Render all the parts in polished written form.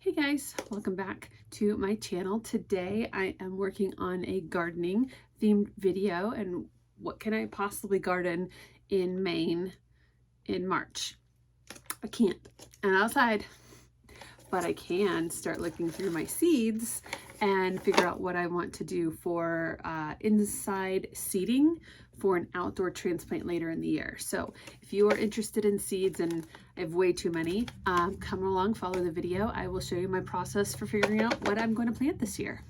Hey guys, welcome back to my channel. Today I am working on a gardening themed video, and what can I possibly garden in Maine in March? I can't. I'm outside, but I can start looking through my seeds and figure out what I want to do for inside seeding for an outdoor transplant later in the year. So if you are interested in seeds, and I have way too many, come along, follow the video. I will show you my process for figuring out what I'm going to plant this year.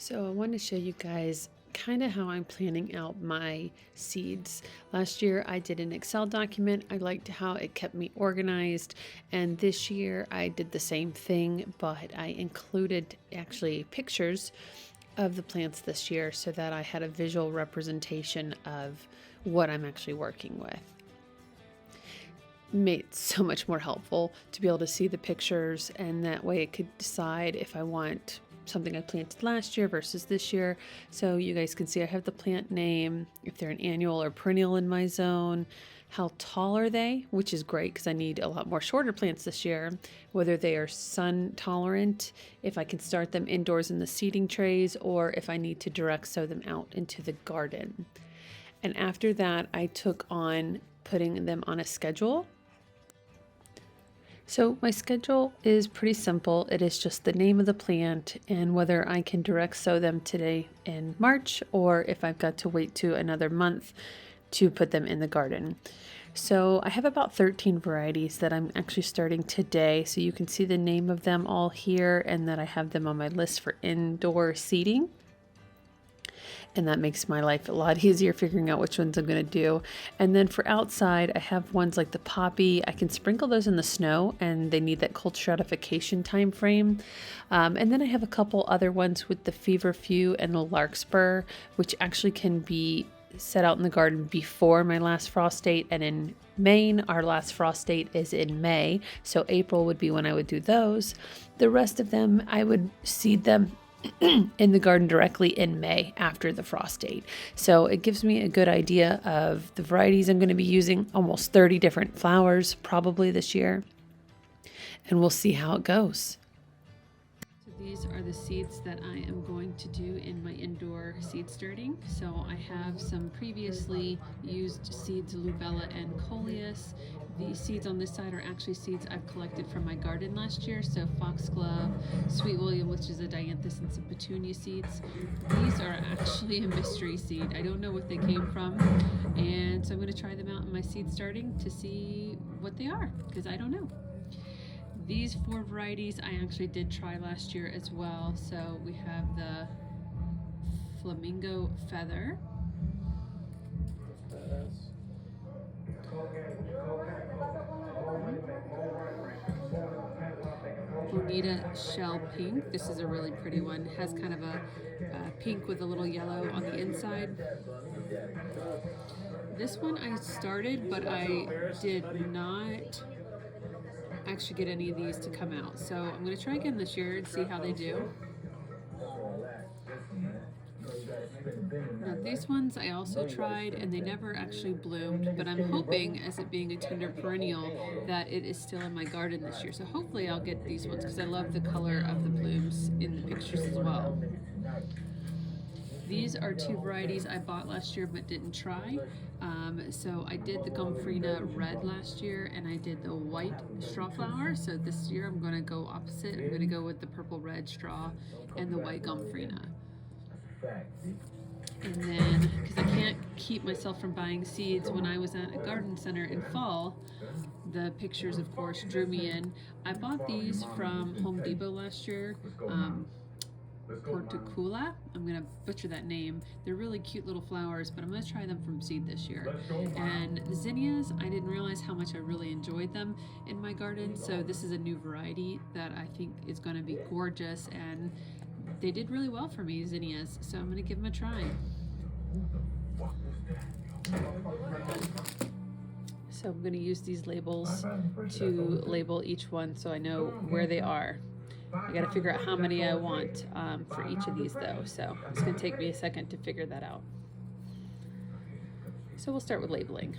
So I want to show you guys kind of how I'm planning out my seeds. Last year I did an Excel document. I liked how it kept me organized, and this year I did the same thing, but I included actually pictures of the plants this year so that I had a visual representation of what I'm actually working with. Made it so much more helpful to be able to see the pictures, and that way I could decide if I want something I planted last year versus this year. So you guys can see I have the plant name, if they're an annual or perennial in my zone, how tall are they, which is great because I need a lot more shorter plants this year, whether they are sun tolerant, if I can start them indoors in the seeding trays, or if I need to direct sow them out into the garden. And after that, I took on putting them on a schedule. So my schedule is pretty simple. It is just the name of the plant and whether I can direct sow them today in March, or if I've got to wait to another month to put them in the garden. So I have about 13 varieties that I'm actually starting today. So you can see the name of them all here, and that I have them on my list for indoor seeding. And that makes my life a lot easier figuring out which ones I'm going to do. And then for outside, I have ones like the poppy. I can sprinkle those in the snow, and they need that cold stratification time frame. And then I have a couple other ones with the feverfew and the larkspur, which actually can be set out in the garden before my last frost date. And in Maine, our last frost date is in May, so April would be when I would do those. The rest of them, I would seed them in the garden directly in May after the frost date. So it gives me a good idea of the varieties I'm going to be using, almost 30 different flowers probably this year, and we'll see how it goes. So these are the seeds that I am going to do in my indoor seed starting. So I have some previously used seeds, Lobelia and Coleus. These seeds on this side are actually seeds I've collected from my garden last year. So foxglove, sweet william, which is a Dianthus, and some Petunia seeds. These are actually a mystery seed. I don't know what they came from. And so I'm going to try them out in my seed starting to see what they are, because I don't know. These 4 varieties I actually did try last year as well. So we have the Flamingo feather, Bonita shell pink. This is a really pretty one. It has kind of a pink with a little yellow on the inside. This one I started, but I did not actually get any of these to come out. So I'm going to try again this year and see how they do. Now these ones I also tried, and they never actually bloomed, but I'm hoping, as it being a tender perennial, that it is still in my garden this year. So hopefully I'll get these ones, because I love the color of the blooms in the pictures as well. These are 2 varieties I bought last year but didn't try. So I did the Gomphrena red last year, and I did the white Strawflower. So this year I'm going to go opposite. I'm going to go with the purple red straw and the white Gomphrena. And then, because I can't keep myself from buying seeds, when I was at a garden center in fall, the pictures of course drew me in. I bought these from Home Depot last year. Portulaca. I'm gonna butcher that name. They're really cute little flowers, but I'm gonna try them from seed this year. And the zinnias, I didn't realize how much I really enjoyed them in my garden, so this is a new variety that I think is gonna be gorgeous, and they did really well for me, zinnias, so I'm gonna give them a try. So I'm gonna use these labels to label each one so I know where they are. I got to figure out how many I want for each of these though, so it's going to take me a second to figure that out. So we'll start with labeling.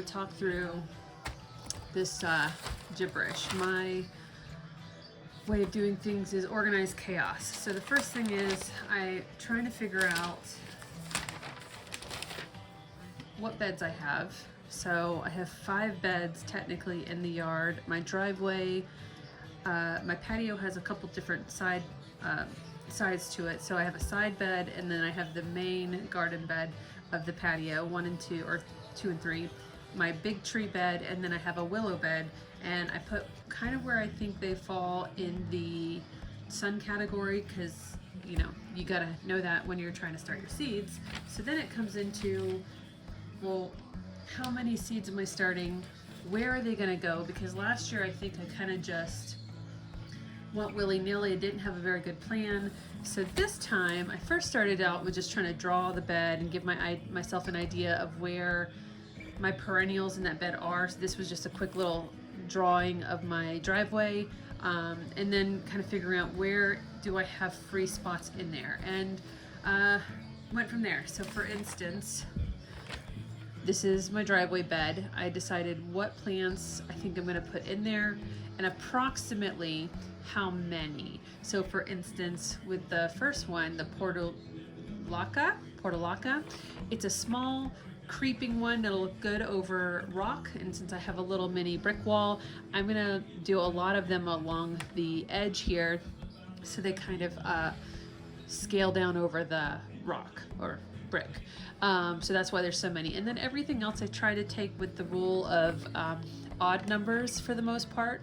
Talk through this gibberish. My way of doing things is organized chaos. So the first thing is I'm trying to figure out what beds I have. So I have 5 beds technically in the yard. My driveway, my patio has a couple different sides to it. So I have a side bed, and then I have the main garden bed of the patio, 1 and 2, or 2 and 3. My big tree bed, and then I have a willow bed, and I put kind of where I think they fall in the sun category, because you know, you gotta know that when you're trying to start your seeds. So then it comes into, well, how many seeds am I starting? Where are they gonna go? Because last year I think I kind of just went willy-nilly. I didn't have a very good plan. So this time I first started out with just trying to draw the bed and give myself an idea of where my perennials in that bed are. So this was just a quick little drawing of my driveway, and then kind of figuring out where do I have free spots in there, and went from there. So for instance, this is my driveway bed. I decided what plants I think I'm going to put in there and approximately how many. So for instance, with the first one, the Portulaca, it's a small creeping one that'll look good over rock, and since I have a little mini brick wall, I'm gonna do a lot of them along the edge here so they kind of scale down over the rock or brick. So that's why there's so many. And then everything else I try to take with the rule of odd numbers for the most part,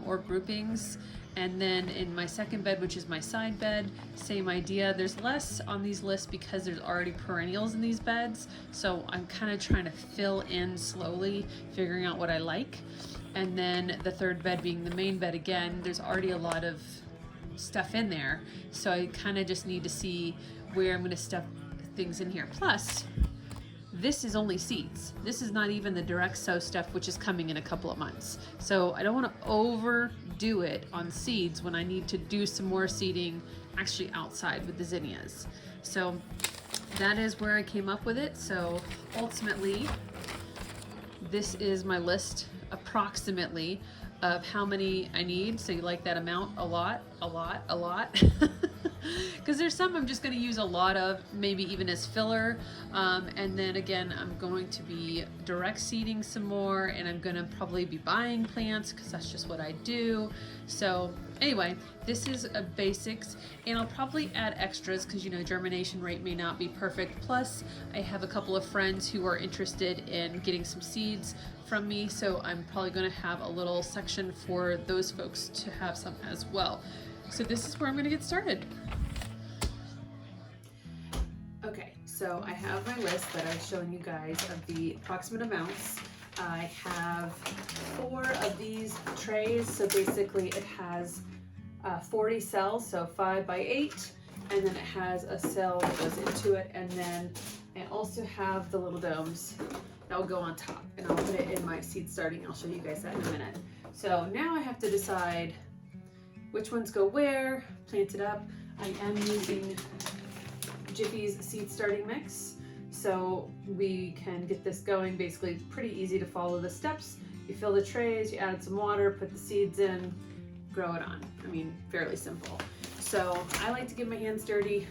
or groupings. And then in my second bed, which is my side bed, same idea. There's less on these lists because there's already perennials in these beds. So I'm kind of trying to fill in slowly, figuring out what I like. And then the third bed being the main bed again, there's already a lot of stuff in there. So I kind of just need to see where I'm going to stuff things in here. Plus, this is only seeds. This is not even the direct sow stuff, which is coming in a couple of months. So I don't want to overdo it on seeds when I need to do some more seeding actually outside with the zinnias. So that is where I came up with it. So ultimately, this is my list approximately of how many I need. So you like that amount? A lot. Because there's some I'm just going to use a lot of, maybe even as filler, and then again I'm going to be direct seeding some more, and I'm going to probably be buying plants because that's just what I do. So anyway, this is a basics, and I'll probably add extras because, you know, germination rate may not be perfect. Plus I have a couple of friends who are interested in getting some seeds from me, so I'm probably going to have a little section for those folks to have some as well. So this is where I'm going to get started. Okay, so I have my list that I was showing you guys of the approximate amounts. I have 4 of these trays, so basically it has 40 cells, so 5 by 8, and then it has a cell that goes into it, and then I also have the little domes that will go on top, and I'll put it in my seed starting. I'll show you guys that in a minute. So now I have to decide which ones go where, plant it up. I am using Jiffy's seed starting mix, so we can get this going. Basically pretty easy to follow the steps. You fill the trays, you add some water, put the seeds in, grow it on. I mean, fairly simple. So I like to get my hands dirty.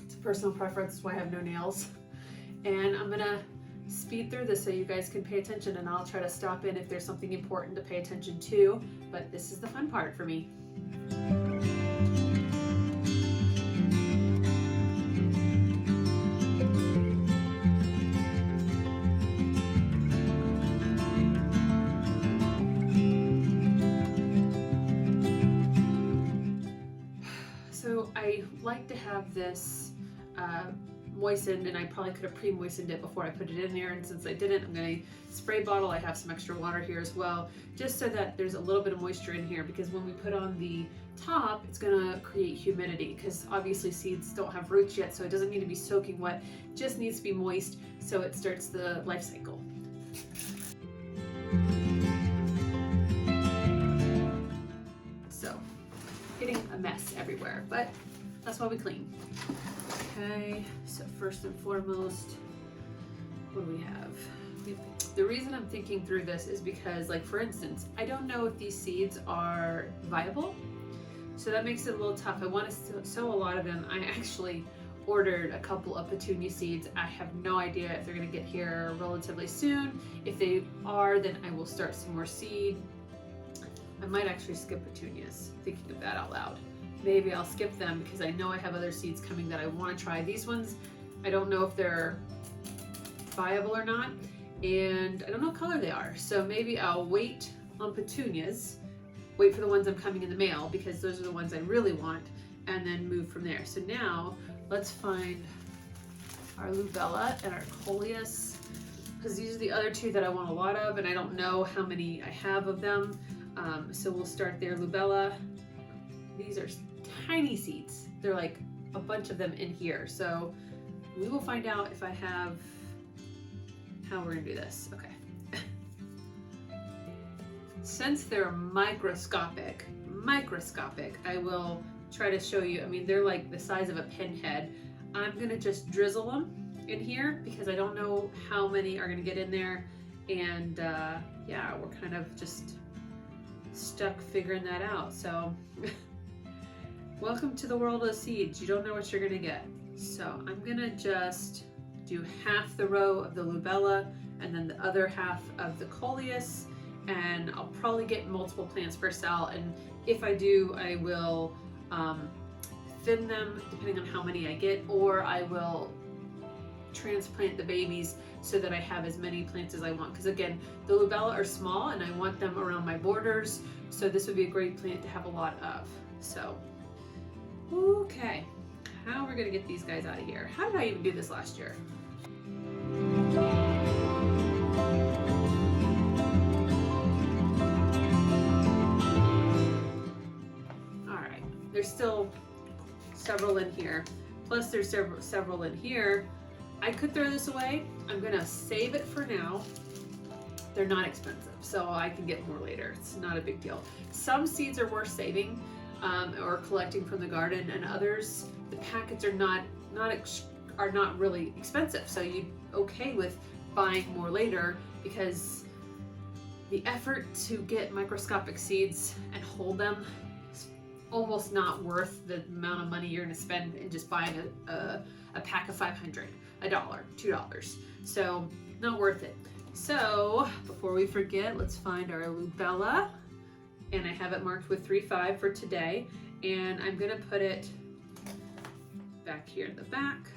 It's a personal preference, that's why I have no nails. And I'm gonna speed through this so you guys can pay attention, and I'll try to stop in if there's something important to pay attention to, but this is the fun part for me. So I like to have this moistened, and I probably could have pre-moistened it before I put it in there, and since I didn't, I'm going to spray bottle. I have some extra water here as well, just so that there's a little bit of moisture in here, because when we put on the top, it's going to create humidity, because obviously seeds don't have roots yet, so it doesn't need to be soaking wet, it just needs to be moist so it starts the life cycle. So, getting a mess everywhere, but that's why we clean. Okay, so first and foremost, what do we have? The reason I'm thinking through this is because, like, for instance, I don't know if these seeds are viable, so that makes it a little tough. I want to sow a lot of them. I actually ordered a couple of Petunia seeds. I have no idea if they're going to get here relatively soon. If they are, then I will start some more seed. I might actually skip Petunias, thinking of that out loud. Maybe I'll skip them because I know I have other seeds coming that I want to try. These ones, I don't know if they're viable or not, and I don't know what color they are. So maybe I'll wait on Petunias, wait for the ones I'm coming in the mail, because those are the ones I really want, and then move from there. So now let's find our Lobelia and our Coleus, because these are the other 2 that I want a lot of, and I don't know how many I have of them. So we'll start there. Lobelia, these are tiny seeds. They're like a bunch of them in here. So we will find out if I have how we're gonna do this. Okay. Since they're microscopic, I will try to show you. I mean, they're like the size of a pinhead. I'm gonna just drizzle them in here because I don't know how many are gonna get in there. And yeah, we're kind of just stuck figuring that out. So welcome to the world of seeds. You don't know what you're gonna get. So I'm gonna just do half the row of the Lobelia and then the other half of the Coleus, and I'll probably get multiple plants per cell, and if I do, I will thin them depending on how many I get, or I will transplant the babies so that I have as many plants as I want, because again, the Lobelia are small and I want them around my borders, so this would be a great plant to have a lot of. So okay, how are we gonna get these guys out of here? How did I even do this last year? All right, there's still several in here, plus there's several in here. I could throw this away. I'm gonna save it for now. They're not expensive, so I can get more later. It's not a big deal. Some seeds are worth saving or collecting from the garden, and others, the packets are not really expensive, so you're okay with buying more later, because the effort to get microscopic seeds and hold them is almost not worth the amount of money you're going to spend in just buying a pack of 500, $1, $2. So not worth it. So before we forget, let's find our Lobelia, and I have it marked with 3-5 for today, and I'm going to put it back here in the back,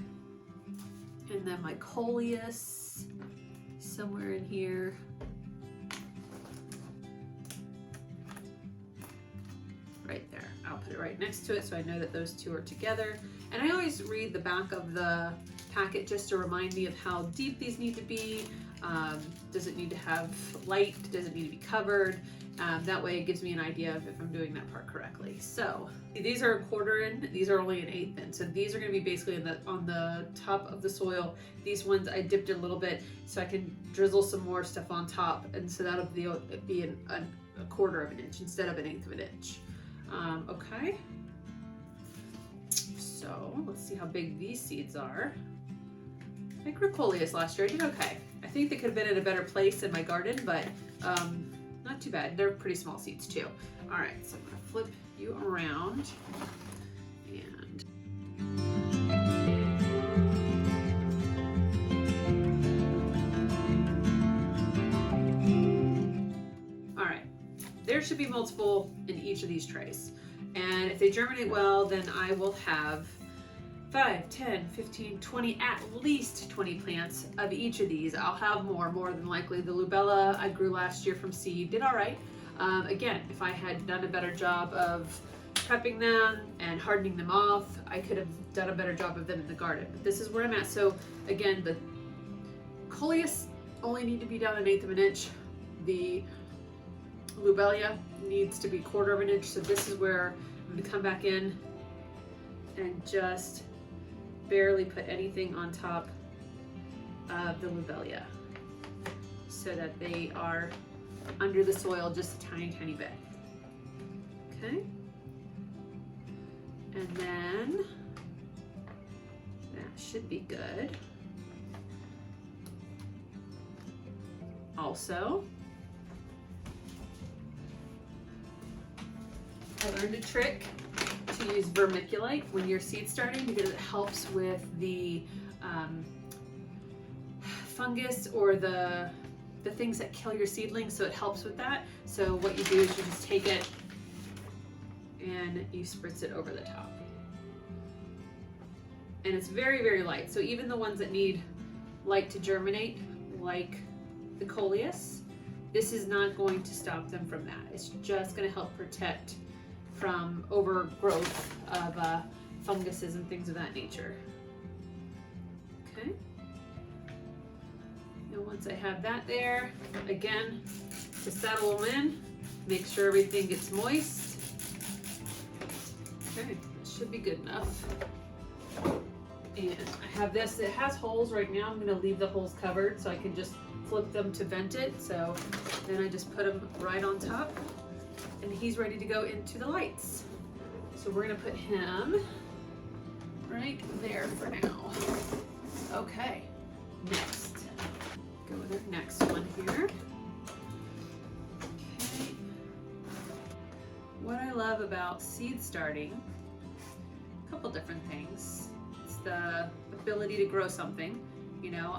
and then my Coleus somewhere in here. Right there. I'll put it right next to it so I know that those 2 are together. And I always read the back of the packet just to remind me of how deep these need to be. Does it need to have light? Does it need to be covered? That way it gives me an idea of if I'm doing that part correctly. So these are a quarter in, these are only an eighth in. So these are gonna be basically on the top of the soil. These ones I dipped it a little bit so I can drizzle some more stuff on top, and so that'll be a quarter of an inch instead of an eighth of an inch. Okay. So let's see how big these seeds are. I grew Coleus last year, I did okay. I think they could have been in a better place in my garden, but not too bad. They're pretty small seeds too. All right, so I'm gonna flip you around and all right, there should be multiple in each of these trays. And if they germinate well, then I will have 5, 10, 15, 20, at least 20 plants of each of these. I'll have more than likely. The Lobelia I grew last year from seed, did all right. Again, if I had done a better job of prepping them and hardening them off, I could have done a better job of them in the garden. But this is where I'm at. So again, the Coleus only need to be down an eighth of an inch. The Lobelia needs to be a quarter of an inch. So this is where I'm gonna come back in and just barely put anything on top of the Lobelia so that they are under the soil just a tiny bit. Okay. And then that should be good. Also, I learned a trick to use vermiculite when you're seed starting because it helps with the fungus or the things that kill your seedlings, so it helps with that. So what you do is you just take it and you spritz it over the top. And it's very light, so even the ones that need light to germinate, like the Coleus, this is not going to stop them from that. It's just going to help protect from overgrowth of funguses and things of that nature. Okay. And once I have that there, again, to settle them in, make sure everything gets moist. Okay, it should be good enough. And I have this, it has holes right now. I'm gonna leave the holes covered so I can just flip them to vent it. So then I just put them right on top and he's ready to go into the lights. So we're gonna put him right there for now. Okay, next. Go with our next one here. Okay. What I love about seed starting, a couple different things. It's the ability to grow something. You know,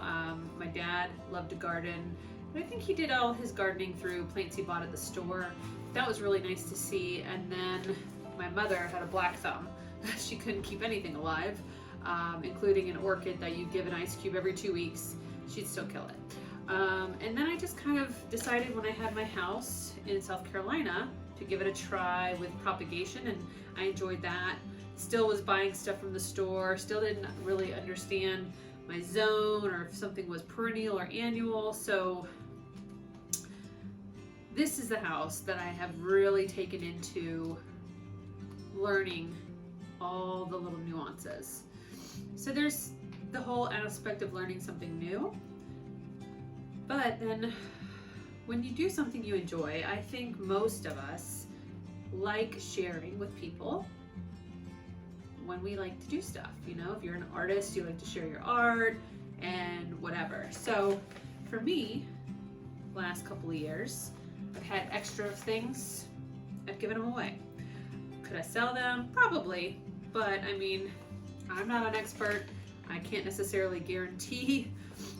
my dad loved to garden, but I think he did all his gardening through plants he bought at the store. That was really nice to see. And then my mother had a black thumb. She couldn't keep anything alive, including an orchid that you give an ice cube every 2 weeks. She'd still kill it. And then I just kind of decided when I had my house in South Carolina to give it a try with propagation, and I enjoyed that. Still was buying stuff from the store, still didn't really understand my zone or if something was perennial or annual. So this is the house that I have really taken into learning all the little nuances. So there's the whole aspect of learning something new, but then when you do something you enjoy, I think most of us like sharing with people when we like to do stuff. You know, if you're an artist, you like to share your art and whatever. So for me, last couple of years, I've had extra things, I've given them away. Could I sell them? Probably, but I mean, I'm not an expert. I can't necessarily guarantee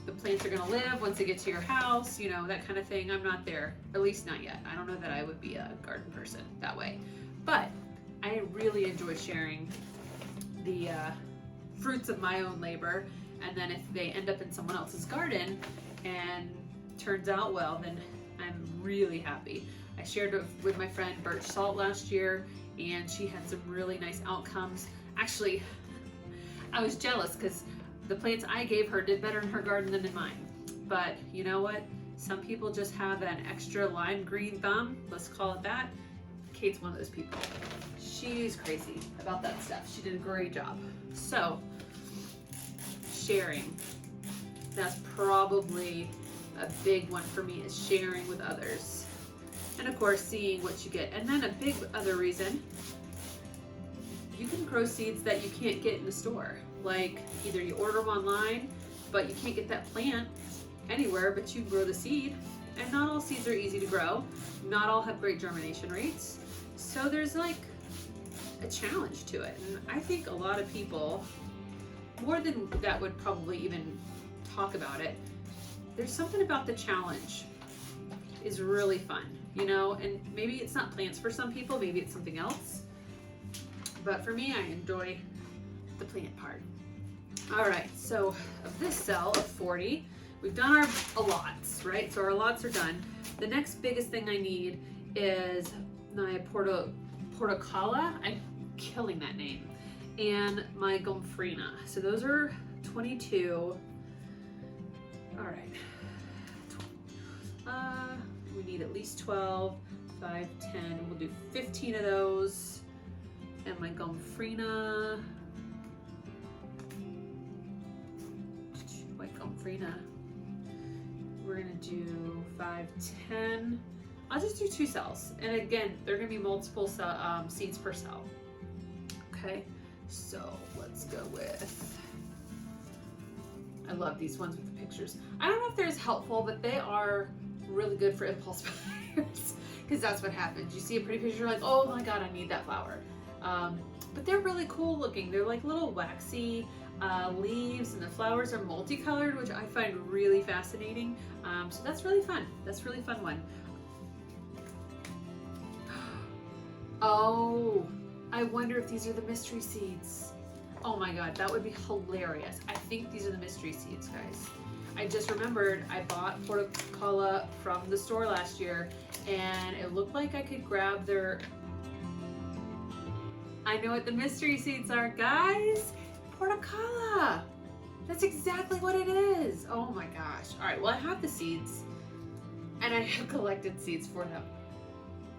the plants are gonna live once they get to your house, you know, that kind of thing. I'm not there, at least not yet. I don't know that I would be a garden person that way, but I really enjoy sharing the fruits of my own labor. And then if they end up in someone else's garden and turns out well, then I'm really happy. I shared it with my friend Birch Salt last year, and she had some really nice outcomes. Actually, I was jealous because the plants I gave her did better in her garden than in mine. but you know what? Some people just have an extra lime green thumb, let's call it that. Kate's one of those people. She's crazy about that stuff. She did a great job. So, sharing. That's probably a big one for me, is sharing with others. And of course, seeing what you get. And then a big other reason, you can grow seeds that you can't get in the store. Like either you order them online, but you can't get that plant anywhere, but you can grow the seed. And not all seeds are easy to grow. Not all have great germination rates. So there's like a challenge to it. And I think a lot of people, more than that, would probably even talk about it. There's something about the challenge is really fun, you know, and maybe it's not plants for some people, maybe it's something else. But for me, I enjoy the plant part. All right, so of this cell of 40, we've done our allots, right? So our allots are done. The next biggest thing I need is my Portulaca. I'm killing that name. And my Gomphrena. So those are 22. All right. We need at least 12, 5, 10. We'll do 15 of those. And my Gomphrena. White Gomphrena. We're gonna do 5, 10. I'll just do 2 cells. And again, they're gonna be multiple seeds per cell. Okay, so let's go with, I love these ones with the pictures. I don't know if they're as helpful, but they are really good for impulse buyers, because that's what happens. You see a pretty picture, you're like, oh my God, I need that flower. But they're really cool looking. They're like little waxy leaves, and the flowers are multicolored, which I find really fascinating. So that's really fun. That's a really fun one. Oh, I wonder if these are the mystery seeds. Oh my God, that would be hilarious. I think these are the mystery seeds, guys. I just remembered I bought Portulaca from the store last year, and it looked like I could grab their... I know what the mystery seeds are, guys. Portulaca. That's exactly what it is. Oh my gosh. All right, well, I have the seeds, and I have collected seeds for them.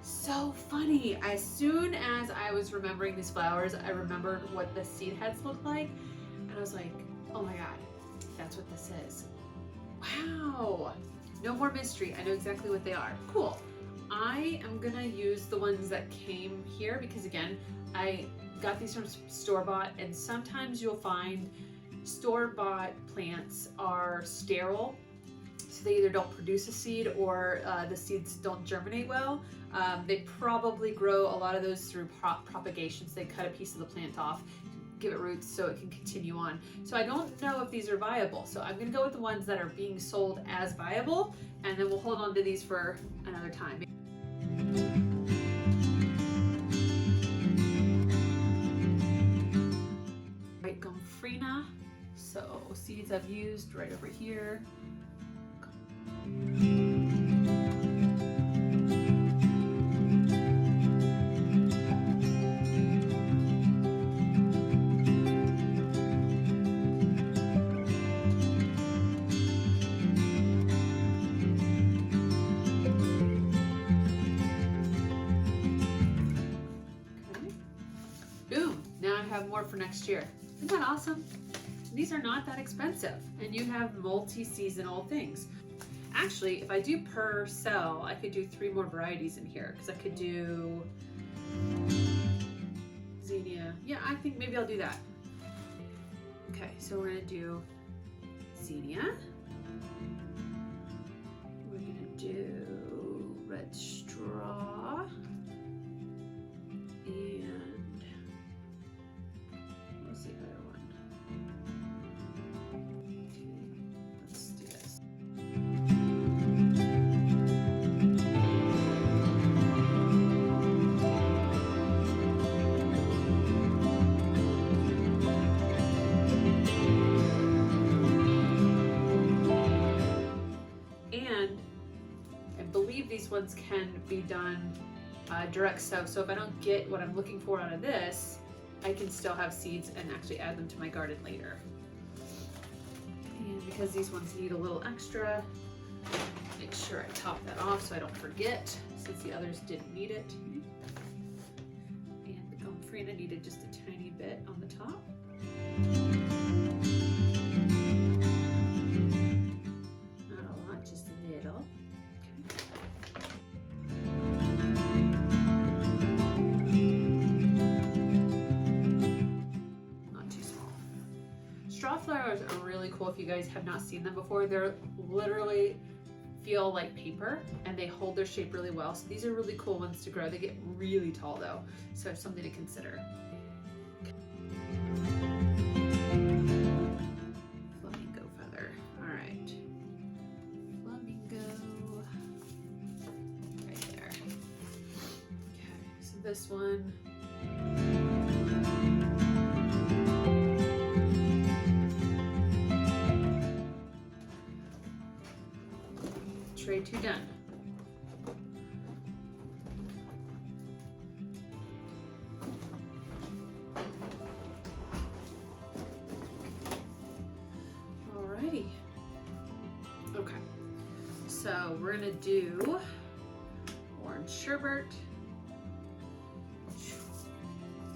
So funny. As soon as I was remembering these flowers, I remembered what the seed heads looked like, and I was like, oh my God, that's what this is. Wow. No more mystery. I know exactly what they are. Cool. I am gonna use the ones that came here because, again, I got these from store-bought, and sometimes you'll find store-bought plants are sterile. So they either don't produce a seed, or the seeds don't germinate well. They probably grow a lot of those through propagations. They cut a piece of the plant off, give it roots so it can continue on. So I don't know if these are viable. So I'm gonna go with the ones that are being sold as viable, and then we'll hold on to these for another time. White Gomphrena. So seeds I've used right over here. More for next year. Isn't that awesome? These are not that expensive, and you have multi-seasonal things. Actually, if I do per cell, I could do 3 more varieties in here, because I could do Zinnia. Yeah, I think maybe I'll do that. Okay, so we're gonna do Zinnia. We're gonna do red straw. And what's the other one? Okay, let's do this. And I believe these ones can be done direct sow. So if I don't get what I'm looking for out of this, I can still have seeds and actually add them to my garden later. And because these ones need a little extra, make sure I top that off so I don't forget, since the others didn't need it. And the Gomphrena needed just a tiny bit on the top. Not a lot, just a little. Not too small. Strawflowers are really cool if you guys have not seen them before. They're literally feel like paper and they hold their shape really well. So these are really cool ones to grow. They get really tall though, so it's something to consider. Flamingo feather. All right. Flamingo. Right there. Okay, so this one. Tray 2 done. Alrighty. Okay, so we're gonna do orange sherbet.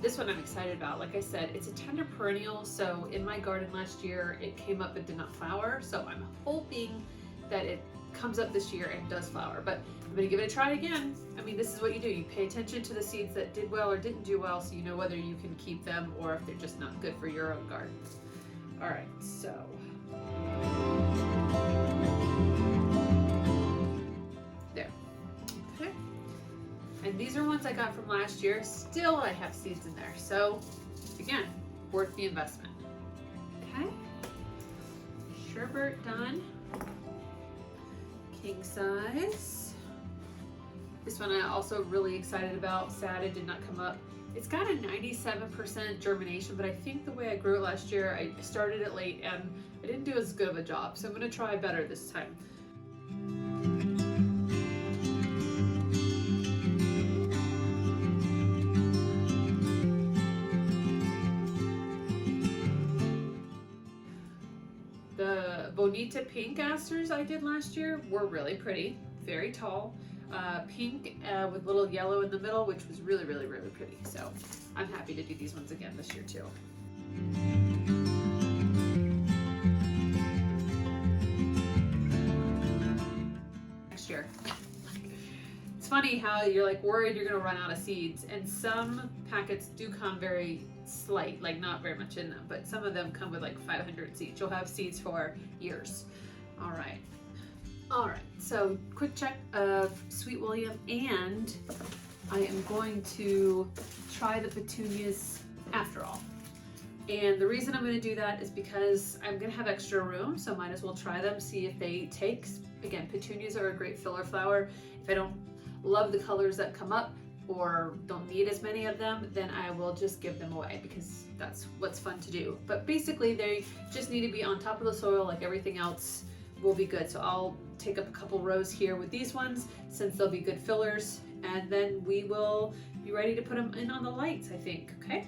This one I'm excited about. Like I said, it's a tender perennial, so in my garden last year it came up but did not flower, so I'm hoping that it comes up this year and does flower, but I'm gonna give it a try again. I mean, this is what you do. You pay attention to the seeds that did well or didn't do well, so you know whether you can keep them or if they're just not good for your own garden. All right, so. There, okay. And these are ones I got from last year. Still, I have seeds in there. So again, worth the investment. Okay, sherbet done. King size. This one I'm also really excited about. Sad it did not come up. It's got a 97% germination, but I think the way I grew it last year, I started it late and I didn't do as good of a job. So I'm gonna try better this time. The Bonita pink asters I did last year were really pretty, very tall. Pink with little yellow in the middle, which was really, really, really pretty. So I'm happy to do these ones again this year too. Next year. It's funny how you're like worried you're gonna run out of seeds, and some packets do come very slight, like not very much in them, but some of them come with like 500 seeds. You'll have seeds for years. All right. All right, so quick check of Sweet William, and I am going to try the petunias after all. And the reason I'm going to do that is because I'm going to have extra room, so might as well try them, see if they take. Again, petunias are a great filler flower. If I don't love the colors that come up or don't need as many of them, then I will just give them away because that's what's fun to do. But basically, they just need to be on top of the soil like everything else will be good. So I'll take up a couple rows here with these ones since they'll be good fillers, and then we will be ready to put them in on the lights, I think, okay?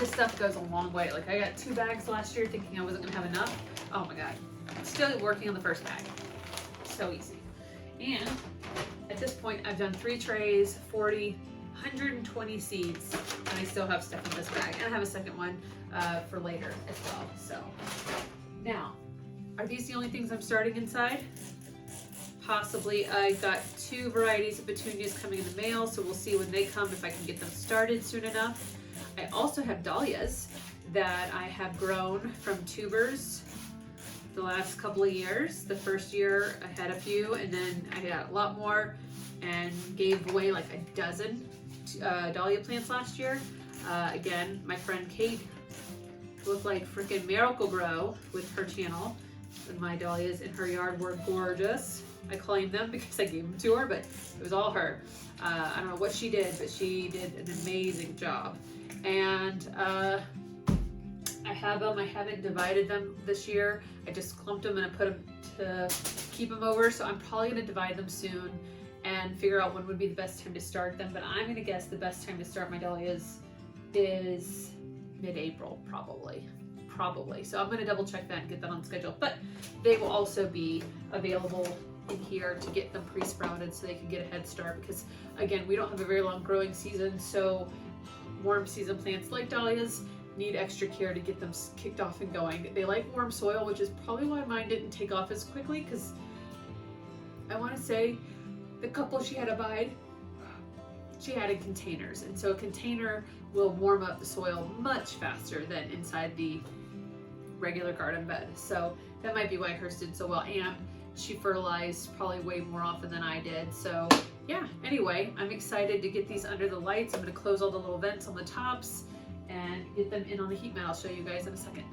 Stuff goes a long way. Like I got 2 bags last year thinking I wasn't gonna have enough. Oh my God, still working on the first bag. So easy. And at this point I've done 3 trays, 40, 120 seeds, and I still have stuff in this bag. And I have a second one for later as well. So now, are these the only things I'm starting inside? Possibly. I got 2 varieties of petunias coming in the mail, so we'll see when they come if I can get them started soon enough. I also have dahlias that I have grown from tubers the last couple of years. The first year I had a few, and then I got a lot more and gave away like a dozen dahlia plants last year. Again, my friend Kate looked like freaking Miracle Grow with her channel, and my dahlias in her yard were gorgeous. I claim them because I gave them to her, but it was all her. I don't know what she did, but she did an amazing job. And I have them. I haven't divided them this year. I just clumped them and I put them to keep them over. So I'm probably going to divide them soon and figure out when would be the best time to start them. But I'm going to guess the best time to start my dahlias is mid-April, probably. So I'm going to double check that and get that on schedule. But they will also be available in here to get them pre-sprouted so they can get a head start, because again, we don't have a very long growing season, so warm season plants like dahlias need extra care to get them kicked off and going. They like warm soil, which is probably why mine didn't take off as quickly, because I want to say the couple she had abide, she had in containers, and so a container will warm up the soil much faster than inside the regular garden bed. So that might be why hers did so well, and she fertilized probably way more often than I did. So yeah, anyway, I'm excited to get these under the lights. I'm going to close all the little vents on the tops and get them in on the heat mat. I'll show you guys in a second.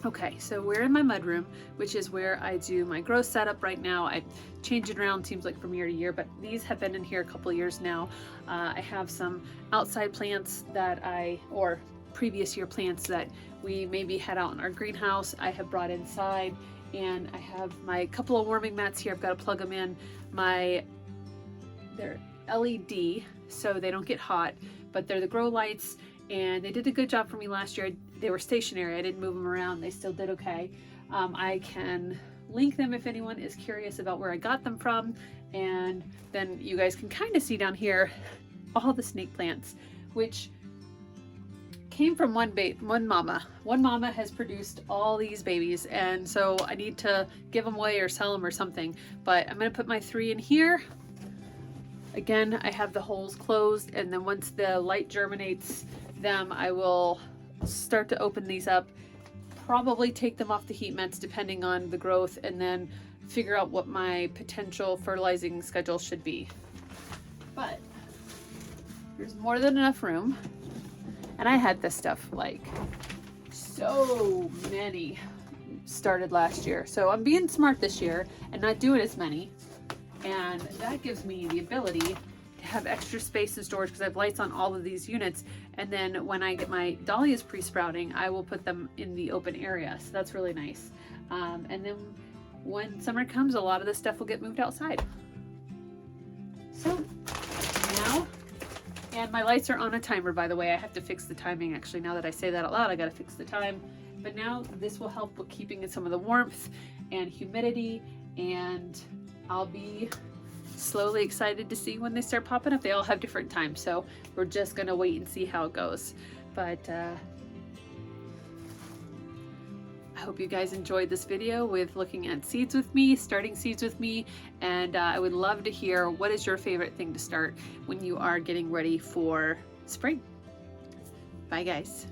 Okay, so we're in my mudroom, which is where I do my grow setup right now. I change it around, seems like from year to year, but these have been in here a couple years now. I have some outside plants that or previous year plants that we maybe had out in our greenhouse, I have brought inside, and I have my couple of warming mats here. I've got to plug them in. They're LED, so they don't get hot, but they're the grow lights, and they did a good job for me last year. They were stationary. I didn't move them around. They still did okay. I can link them if anyone is curious about where I got them from, and then you guys can kind of see down here all the snake plants, which came from one mama. One mama has produced all these babies, and so I need to give them away or sell them or something. But I'm going to put my 3 in here. Again, I have the holes closed, and then once the light germinates them, I will start to open these up, probably take them off the heat mats depending on the growth, and then figure out what my potential fertilizing schedule should be. But there's more than enough room. And I had this stuff, like, so many started last year. So I'm being smart this year and not doing as many. And that gives me the ability to have extra space in storage, because I have lights on all of these units. And then when I get my dahlias pre-sprouting, I will put them in the open area. So that's really nice. And then when summer comes, a lot of this stuff will get moved outside. So now, and my lights are on a timer, by the way. I have to fix the timing, actually. Now that I say that out loud, I gotta fix the time. But now this will help with keeping in some of the warmth and humidity, and I'll be slowly excited to see when they start popping up. They all have different times, so we're just gonna wait and see how it goes. But I hope you guys enjoyed this video with looking at seeds with me, starting seeds with me, and I would love to hear what is your favorite thing to start when you are getting ready for spring. Bye guys.